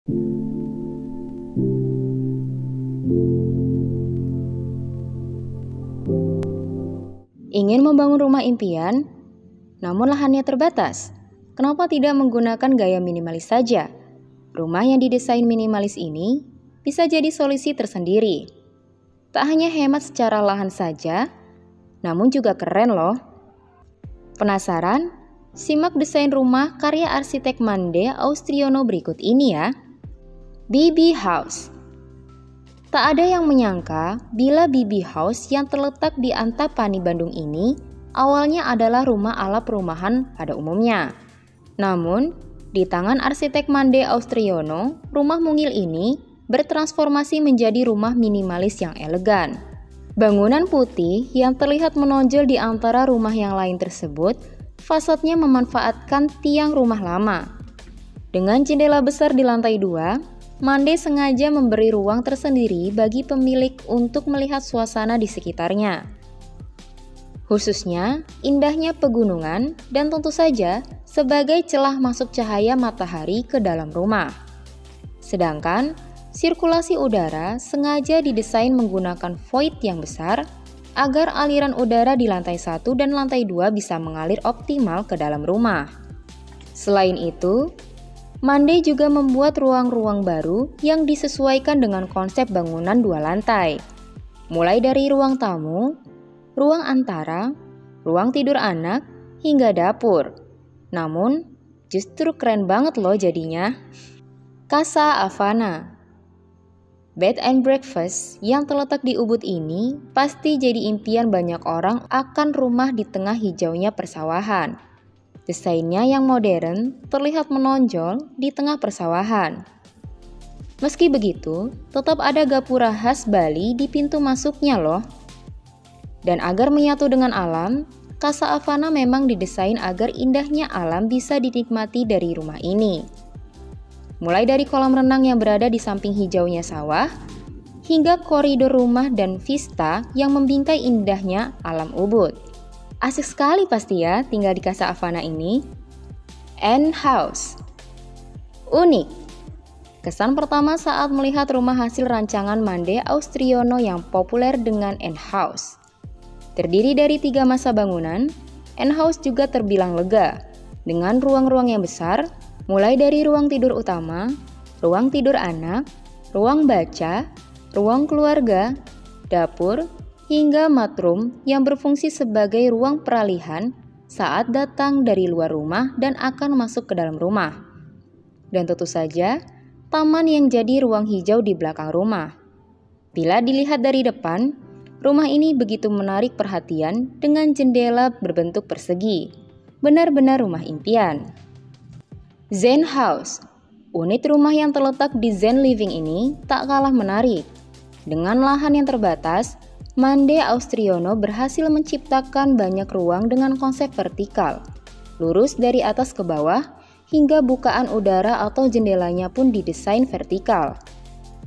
Ingin membangun rumah impian, namun lahannya terbatas. Kenapa tidak menggunakan gaya minimalis saja? Rumah yang didesain minimalis ini bisa jadi solusi tersendiri. Tak hanya hemat secara lahan saja, namun juga keren loh. Penasaran? Simak desain rumah karya arsitek Mande Austriono berikut ini ya. BB House. Tak ada yang menyangka bila BB House yang terletak di Antapani, Bandung ini awalnya adalah rumah ala perumahan pada umumnya. Namun, di tangan arsitek Mande Austriono, rumah mungil ini bertransformasi menjadi rumah minimalis yang elegan. Bangunan putih yang terlihat menonjol di antara rumah yang lain tersebut, fasadnya memanfaatkan tiang rumah lama. Dengan jendela besar di lantai 2, Mande sengaja memberi ruang tersendiri bagi pemilik untuk melihat suasana di sekitarnya. Khususnya, indahnya pegunungan dan tentu saja sebagai celah masuk cahaya matahari ke dalam rumah. Sedangkan, sirkulasi udara sengaja didesain menggunakan void yang besar agar aliran udara di lantai 1 dan lantai 2 bisa mengalir optimal ke dalam rumah. Selain itu, Mande juga membuat ruang-ruang baru yang disesuaikan dengan konsep bangunan 2 lantai. Mulai dari ruang tamu, ruang antara, ruang tidur anak, hingga dapur. Namun, justru keren banget loh jadinya. Casa Havana. Bed and breakfast yang terletak di Ubud ini pasti jadi impian banyak orang akan rumah di tengah hijaunya persawahan. Desainnya yang modern terlihat menonjol di tengah persawahan. Meski begitu, tetap ada gapura khas Bali di pintu masuknya loh. Dan agar menyatu dengan alam, Casa Havana memang didesain agar indahnya alam bisa dinikmati dari rumah ini. Mulai dari kolam renang yang berada di samping hijaunya sawah, hingga koridor rumah dan vista yang membingkai indahnya alam Ubud. Asik sekali pasti ya tinggal di Casa Havana ini. End House. Unik. Kesan pertama saat melihat rumah hasil rancangan Mande Austriono yang populer dengan End House. Terdiri dari 3 masa bangunan, End House juga terbilang lega, dengan ruang-ruang yang besar, mulai dari ruang tidur utama, ruang tidur anak, ruang baca, ruang keluarga, dapur, hingga mudroom yang berfungsi sebagai ruang peralihan saat datang dari luar rumah dan akan masuk ke dalam rumah. Dan tentu saja, taman yang jadi ruang hijau di belakang rumah. Bila dilihat dari depan, rumah ini begitu menarik perhatian dengan jendela berbentuk persegi. Benar-benar rumah impian. Zen House. Unit rumah yang terletak di Zen Living ini tak kalah menarik. Dengan lahan yang terbatas, Mande Austriono berhasil menciptakan banyak ruang dengan konsep vertikal, lurus dari atas ke bawah, hingga bukaan udara atau jendelanya pun didesain vertikal.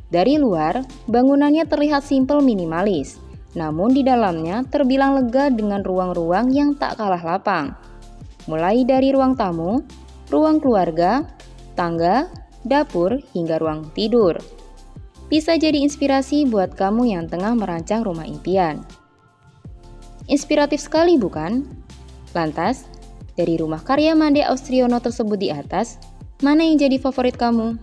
Dari luar, bangunannya terlihat simpel minimalis, namun di dalamnya terbilang lega dengan ruang-ruang yang tak kalah lapang. Mulai dari ruang tamu, ruang keluarga, tangga, dapur, hingga ruang tidur. Bisa jadi inspirasi buat kamu yang tengah merancang rumah impian. Inspiratif sekali bukan? Lantas, dari rumah karya Mande Austriono tersebut di atas, mana yang jadi favorit kamu?